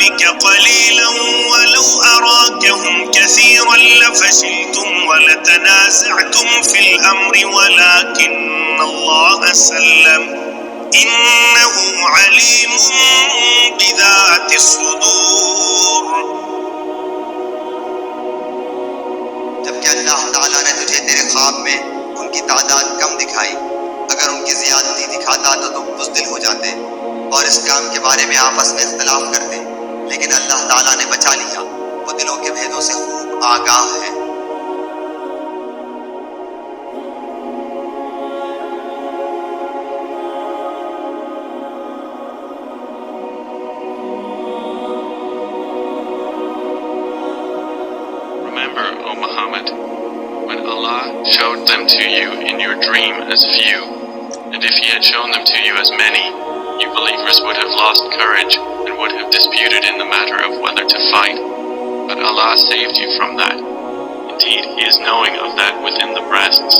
بك قليلا ولو أراكهم كثيرا لفشلتم ولتنازعتم في الأمر ولكن الله سلم إنه عليم بذات الصدور. جبکہ اللہ تعالیٰ نے تجھے تیرے خواب میں ان کی تعداد کم دکھائی، اگر ان کی زیادتی دکھاتا تو تم بزدل ہو جاتے اور اس کام کے بارے میں آپس میں اختلاف کرتے، لیکن اللہ تعالیٰ نے بچا لیا، وہ دلوں کے بھیدوں سے خوب آگاہ ہے۔ Remember, O Muhammad, when Allah showed them to you in your dream as few, and if He had shown them to you as many, you believers would have lost courage and would have disputed in the matter of whether to fight. But Allah saved you from that. Indeed, He is knowing of that within the breasts.